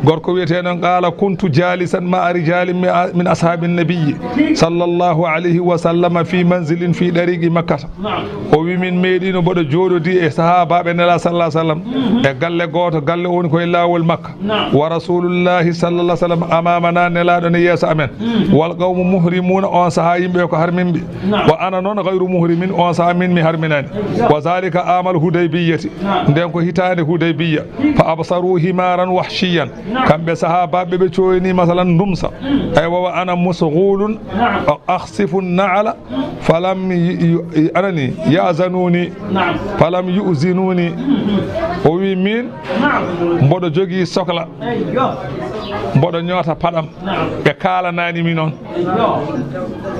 Speaker 1: غوركو ويتين قال كنت جالسا مع رجال من أصحاب النبي صلى الله عليه وسلم في منزل في طريق مكة ومن مدينة بدو جودو دي صحابة بن الله صلى الله عليه وسلم غال غوتو غال اون كو لاول مكة ورسول الله صلى الله عليه وسلم امامنا نلادو نيس امن والقوم محرمون اون صحابه بي كو حرمين وانا نون غير محرمين اون صحابين مي حرمنان ذلك عام الهديبية دنكو هتاني هديبية فأبصروا همارا وحشيا كان بصحابة بيتشويني مثلا نمسا أيوة وأنا مسغول أخصف النعل فلم أنني يأذنوني فلم يؤذنوني ومين مبودو جوغي سوكلا مبودو نيوتا بادام بكالا ناني مينون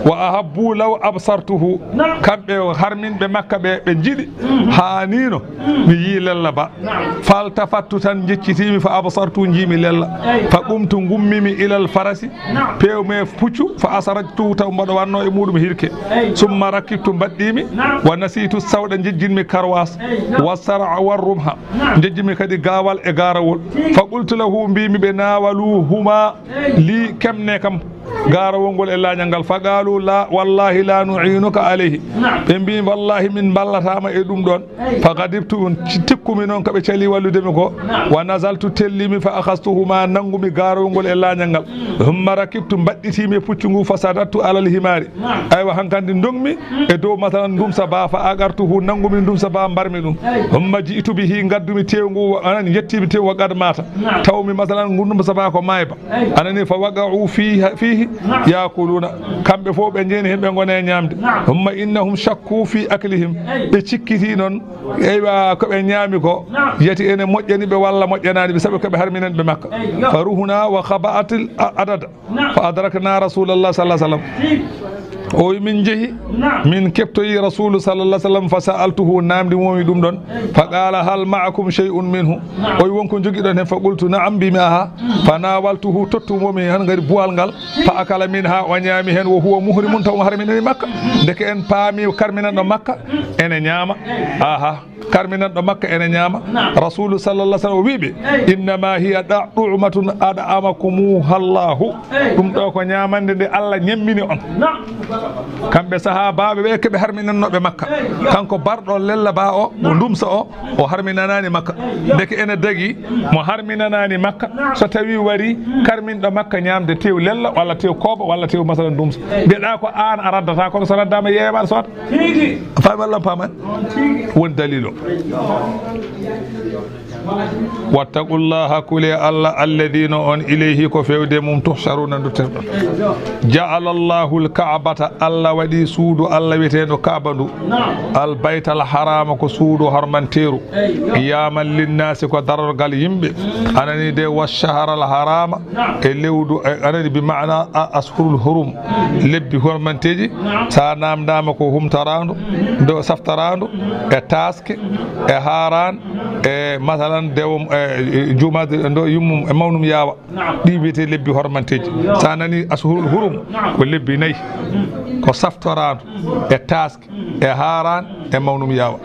Speaker 1: وأحبوا لو أبصرته كان بحرمين بمكة بجيدي hanino mi yi lella ba faltafattu tan jeccitimi fa absartu jimi lella fa qumtu gummimi ila al farasi pewme puccu fa asarajtu taw mbodo wanno e mudum hirke summa rakibtu baddimi wa nasitu sawda jejjinmi karwas wasara warrumha jejjimi kadi gawal e garawol fa qultu lahu bimi be nawaluhuma li kemne kam garawol ngol e lañangal fa qalu la wallahi la nu'inuka alayhi be mbi wallahi min ballatama e dum don fa qadibtu tikkumi non kabe cali walludemi ko wa nazaltu tellimi fa akhastuhuma nangumi garawol ngol e lañangal humma rakibtu badditimi puccungu fasadatu alal himari aywa hankandi ndongmi e dow masalan dum saba fa agartuhu nangumi dum saba barmi dum humma jiitu bihi gaddumi tewngu anani yettimi tew waqad mata tawmi masalan ngundum saba ko mayba anani fa waqa'u fihi yakuluna kambe fo be jeni hembe ngone nyamde humma innahum shakku fi aklihim be cikkiti non eywa ko be nyami ko yati ene mojjani be walla mojjanani be sabe ko be harminen be makka faruhuna wa khaba'atil adad fa adrakna rasulullah sallallahu alaihi wasallam o min jehi min keptoyi rasulu sallallahu alaihi wasallam fa sa'altuhu namdi momi dum don fa qala hal ma'akum shay'un minhu o wonko jogi don hen fa qultu na'am bi maha fa nawaltuhu tottumomi han ngari buwal ngal fa akala minha wa nyami hen wa huwa muhrimun taw harminani makka deke en paami karminan do makka ene nyama aha karminan do makka ene nyama rasulu sallallahu alaihi wasallam wibe innama hiya da'umatun ad'amakum hallahu dum do ko nyamande de Allah nyemmini on kambe sahaba be kebe harminanno be makka kanko bardo lella ba o mo ndumsa o harminanani makka deke ene dagi mo harminanani makka so tawi wari karmin do makka nyamde tew lella walla tew koba walla tew masalan ndumsa beeda ko an araddata ko so raddama yeemal sot fa walla paman won dalilo واتقوا الله كل الله الذين أن إليه كفيود مم تحشرون ندتر جعل الله الكعبة الله ودي سود الله بيتين كعبة البيت الحرام كسود هرمنتيرو قياما للناس كدرر قال يمبي أنا ندي والشهر الحرام اللي ودو أنا بمعنى أشهر الحرم لبي هرمنتيجي سانام دامكو هم تراندو دو سفتراندو تاسك هاران مثلا dewum jumaade ndo yummum e mawnum yaawa ɗi wiyete lebbi hormanteji sa nani ashurul hurum ko lebbi nayi ko saftorado e taske e haran e mawnum yaawa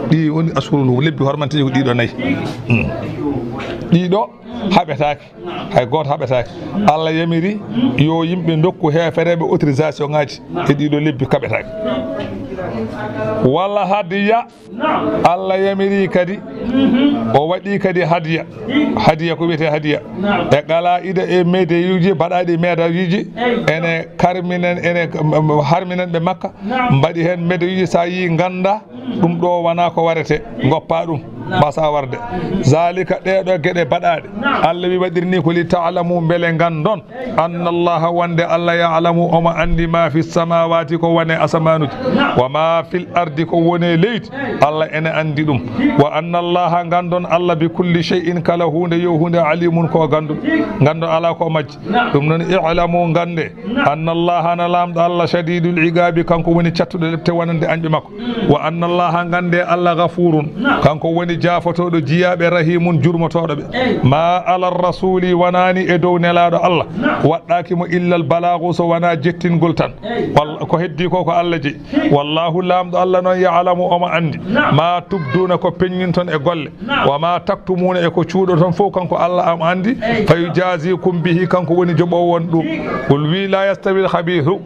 Speaker 1: ɗi woni ashurul lebbi hormanteji ko ɗiɗo nayi ɗiɗo haɓetake hay goto haɓetake Allah yamiri yo yimɓe dokku hefereɓe autorisation ngaji e ɗiɗo lebbi kaɓetake walla hadiya Allah yamiri kadi o waɗi kadi hadiya ko wiyete hadiya e qala ida e medeyuji baɗaɗi medayuji ene karminen ene harminen ɓe makka mbaɗi hen medeyuji sa yi ganda ɗum ɗo wona ko warete goppa ɗum basa warde zalika ɗeɗo gueɗe baɗaɗe Allah wi waɗirni ko li ta'lamu bele gandon anna Allah wande Allah ya'lamu omo andi ma fi samawati ko wone asamanuji wa ma fil ardi ko wone leydi Allah ene andi ɗum wa anna Allah gandon Allah bi kulli shay'in kala hunde yo hunde alimun ko gandon ala ko majji ɗum non i'lamu gande anna Allah ana lamɗo Allah shadidul iqabi kanko woni cattuɗo lepte wonande anɓe makko wa anna Allah gande Allah ghafurun kanko woni jafotoɗo jiyaɓe rahimun jurmotoɗo ɓe ma ala rasuli wanani e dow nelaɗo Allah waɗɗakimo illal balagu so wona jettingol tan ko heddi ko Allah jeeyi wallahu lamɗo Allah noon ya'lamu omo andi ma tubduna ko peññinton e golle wa ma taktumuna e ko cuuɗo ton fof kanko Allah am andi fayujazikum bihi kanko woni joɓowo won ɗum qul wi la yastawi al khabithu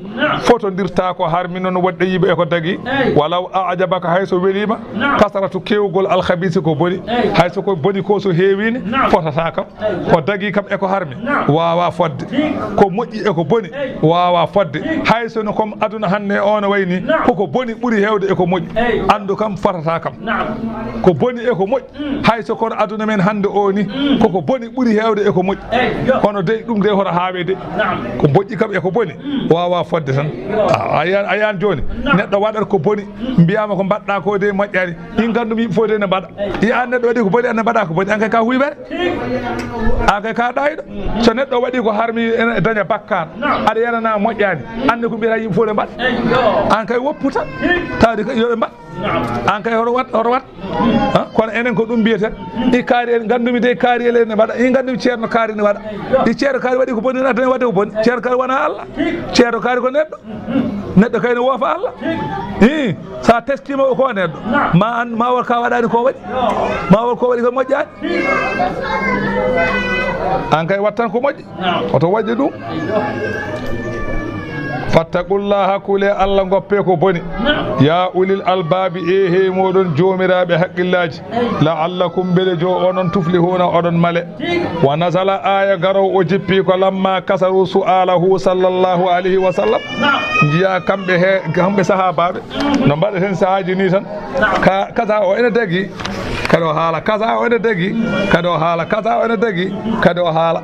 Speaker 1: fotodirta ko harmi noon woɗɗe yiɓe e ko dagi walaw a'jabaka hayso welima kasratu kewgol al khabith ko boni hayso ko boni ko so heewini fotata kam ko dagi kam e ko harmi wawa fodde ko moƴƴi e ko boni wawa fodde hayso no comme aduna hande on wayni koko boni ɓuuri hewde e ko moƴƴi andu kam fotata kam ko boni e ko moƴƴi hayso kono aduna men hande o ni koko boni ɓuuri hewde e ko moƴƴi kono de ɗum de hoto haawe de ko moƴƴi kam e ko boni wawa fodde tan a yan joni neɗɗo waɗat ko boni mbiyama ko mbaɗɗa ko de moƴƴani in gandum yimɓe fof de ne mbaɗa ya neɗɗo waɗi ko boni ane mbaɗa ko boni an kay ka huyɓere an kay ka ɗayɗo so neɗɗo waɗi ko harmi ene daña bakkar aɗa yanana moƴƴani ande ko mbiyata yimɓe fof ne mbaɗa an kay woppu tan tawde yoɓe mbaɗa an kay hoto wat kono enen ko ɗum mbiyeten i kaari en gandumi de kaari ele ne mbaɗa i gandumi ceerno kaari ne waɗa i ceerno kaari waɗi ko boni ene daña wadde ko boni ceerno kaari wona Allah ceerno kaari ko neɗɗo kay ne woofa Allah i sa testima o ko neɗɗo ma wol ka waɗani ko waɗi ma wol ko waɗi ko moƴƴani an kay wattan ko moƴƴi oto waɗi ɗum fattaqullaha kule Allah goppe ko boni ya ulil albabi he moɗon jomiraɓe haqqillaji la'allakum bele jo onon tuflihuna oɗon male wa nazala aya garow o jippi ko lamma kasaru su'alahu sallallahu alayhi wa sallam jiya kamɓe sahabaɓe no mbaɗeten sahaji ni tan kaza o ene dagi kadi o haala kaza o ene dagi kadi o haala kaza o ene dagi kadi o haala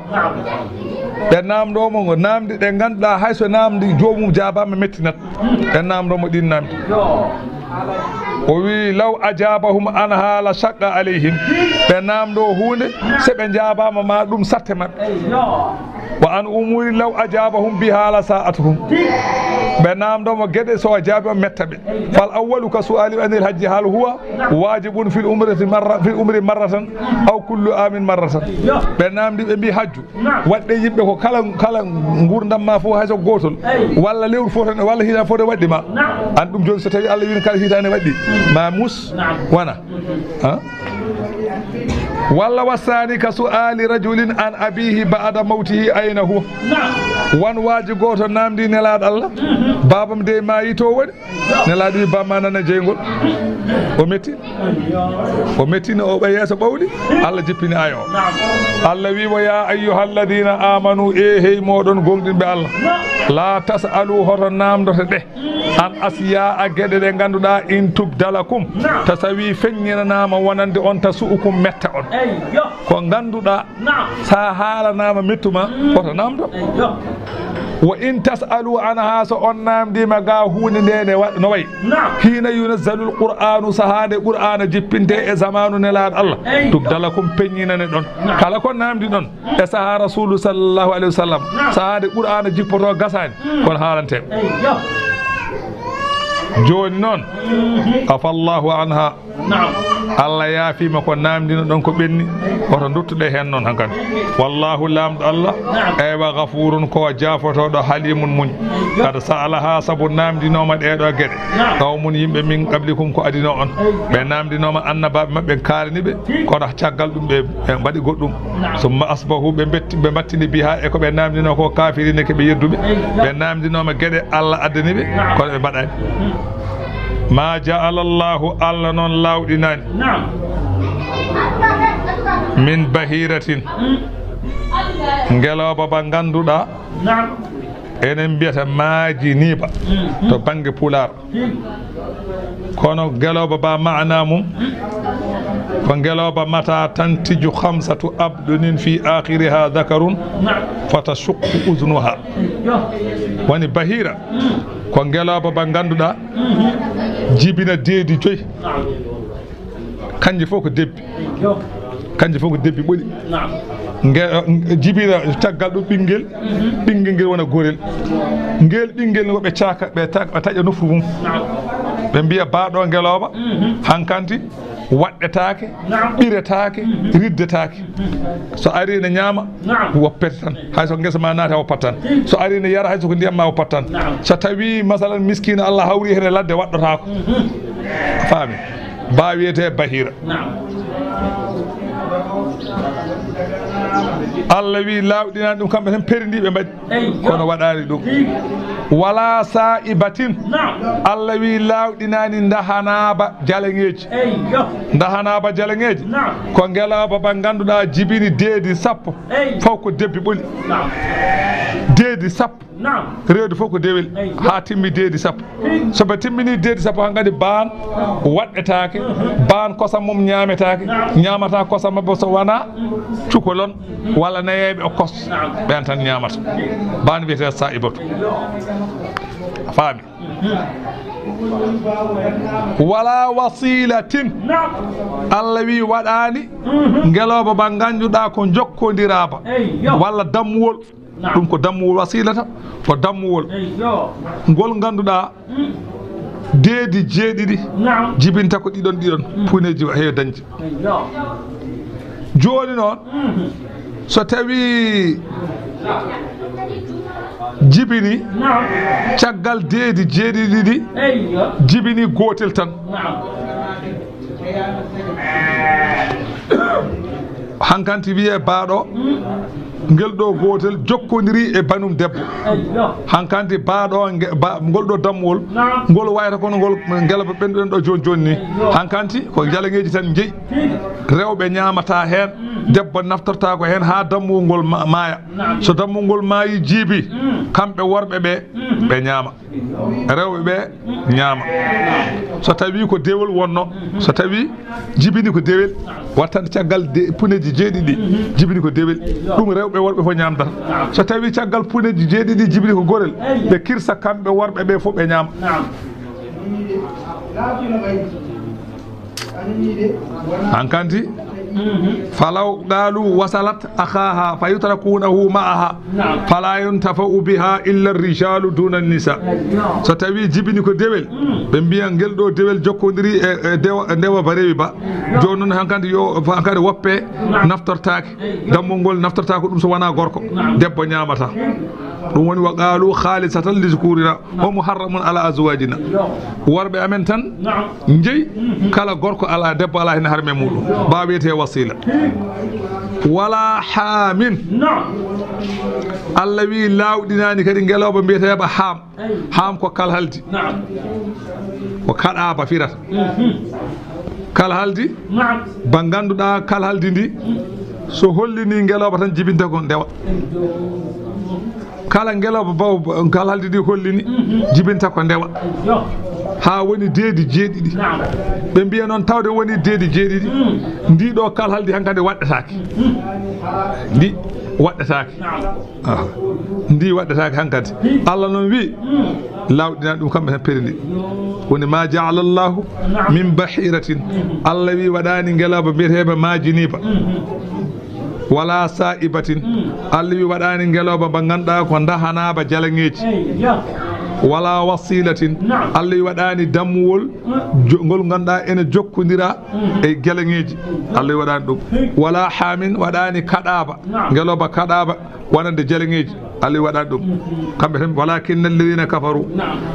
Speaker 1: ɓe namdomo ngo namdi ɗe ganduɗa hayso namdi jomum jabama mettinat ɓe namdomo ɗin namdi o wi law ajabahum an haala shaqqa alayhim ɓe namdo hunde seɓe jabama ma ɗum satte mabɓe wa an umuri law ajabahum biha la sa'atuhum be namdo mo gede so ajabi mettabe fal awwalu ka su'ali anil hajji hal huwa wajibun fil umri marratan aw kullu amin marratan be namdi be bi hajju wadde yimbe ko kala ngurdam ma fo hayso gotol walla lewru fo tan walla hina fo de waddi ma an dum joni so tawi Allah wi kala hitane waddi ma mus wana ha walla wasani ka su'ali rajulin an abihi ba'da mawtihi ayna huwa wan waji goto namdi nelaad Allah babam de mayi to wadi nelaadi bamma nana jeygol o metti no o yeso bawdi Allah jippini ayo Allah wi wa ya ayyuhalladhina amanu hey modon gongdinbe Allah la tasalu hoto namdoto de an asiya a gede de ganduda in tubdalakum tasawi fenyina nama wonande on tasuukum metta on ko ganduda sa hala nama mettuma hoto namdo wa in tasalu anha so on namdi maga hunde ndene no way hina yunazzalul qur'anu sahade qur'ana jippinte e zamanu nelad Allah tubdalakum penyinane don kala ko namdi don e saha rasul sallallahu alaihi wasallam sahade qur'ana jippoto gasani kon halante joni non afallahu anha Allah yaafi mako namdino don ko benni oto duttude hen non hankadi wallahu lamdo Allah wa ghafurun ko jafotodo halimun muñ kada sa'alaha sabu namdinoma dedo gede qawmun yimbe min qablikum ko adino on be namdinoma annababe mabbe kalanibe ko da caggal dum be badi goddum summa asbahu be battini biha e ko be namdino ko kafirine ke be yeddube be namdinoma gede Allah addanibe ko be badani ma ja'ala Allahu alla non lawdinan min bahiratin ngeloba ba ganduda enen biyata maaji niba to bange pular kono geloba ba maana mum ko geloba mata tantiju khamsatu abdunin fi akhiriha dhakarun fatashuqqu uznuha wani bahira ko geloba ba ganduda jibina deedi joy kanje foko debbi bodi jibina taggal do bingel ngel wona gorel ngel bingel no be caaka be taja nofru mum be biya baado ngeloba hankanti waddetaake biretaake riddetaake so ari ne nyama woppete tan hay so ngesa ma naata woppat tan so ari ne yara hay so ko ndiyam ma woppat tan so tawi masalan miskina Allah hawri hen ladde waddotako faami baawiyete bahira Allah wi lawdinan dum kambe tan perindibe mbadi kono wadani dum wala sa'ibatin Allah wi lawdinani ndahanaba jalengeji ko ngelaba ba ganduda jibini deedi sappo fawko debbi boli deedi sappo reedu foko dewel ha timmi deedi sappo so ba timmini deedi sappo hangadi baan waddetaake baan kosam mum nyaametaake nyaamata kosam mabbo so wana cukolon wala nayebe o kos ben tan nyaamata baan wiete sa'ibatu faami wala wasilatin Allah wi wadani ngeloba ba ganjuda ko jokkondiraba walla dammuwol dum ko dammuwol wasilata ko dammuwol ngol ganduda deedi jeedidi jibinta ko didon puneji heew dañji joni non so tawi jibini caggal deedi jeedidi jibini gotel tan hankanti wiye baado ngel do gotel jokkodiri e banum debbo hankanti baado ngol do damwol ngol wayata kono ngol ngelaba benden do joni ni hankanti ko jalangeji tan jeyi rewbe nyaamata hen debbo naftorta ko hen ha dammu ngol maaya so dammu ngol maayi jibi kambe worbe be nyaama rewbe be nyaama so tawi ko dewol wonno so tawi jibini ko dewel wattande caggal puneji jeedidi jibini ko dewel dum rewbe worbe fo nyaamdata so tawi caggal puneji jeedidi jibini ko gorel be kirsa kambe worbe be fo be nyaama hankanti فلو قالوا وصلت أخاها فيتركونه معها فلا ينتفع بها إلا الرجال دون النساء ستوي جبني كو ديول بمبيا نجل دو ديول جوكوندري ديوا بريبي با جونون هانكاند يو هانكاند ووبي نفترتاك دامونغول نفترتاك دum so wana gorko debbo nyaamata dum woni wa qalu khalisatan li zukurina wa muharramun ala azwajina warbe amen tan njey kala gorko ala debbo ala hen harme mudum ba wiyete wasila wala hamin Allah wi lawdinani kadi ngeloba mbiyete ba ham ko kal haldi ko kada ba firata kal haldi ba ganduda kal haldi ndi so hollini ngeloba tan jibinta ko ndewa kala ngeloba baw kal haldi ndi hollini jibinta ko ndewa ha woni deedi jeedidi be mbiya non tawde woni deedi jeedidi ndi do kal haldi hankande waddataake ndi waddataake ndi waddataake hankande Allah non wi lawdina dum kambe tan perindi woni ma ja'ala Allah min bahiratin Allah wi wadani ngeloba mbiyetebe majiniba wala sa'ibatin Allah wi wadani ngeloba ba ganda ko ndahana ba jalangeji wala wasilatin Allah wi wadani dammuwol ngol ganda ene jokkondira e gelangeji Allah wi wadani dum wala hamin wadani kadaba ngeloba kadaba wonande jalangeji Allah wi wadani dum kambe tan walakin alladhina kafaru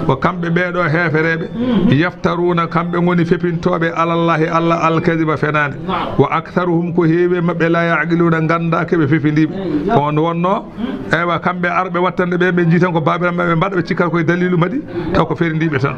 Speaker 1: wa kambe beedo heferebe yaftaruna kambe ngoni fepintobe alallahi Allah alkaziba fenane wa aktharuhum ko heewe mabbe la ya'qiluna ganda ke be fefindibe on wonno ewa kambe arbe wattande be jitan ko babiram be badbe cikkar ko dalilu madi taw ko ferindibe tan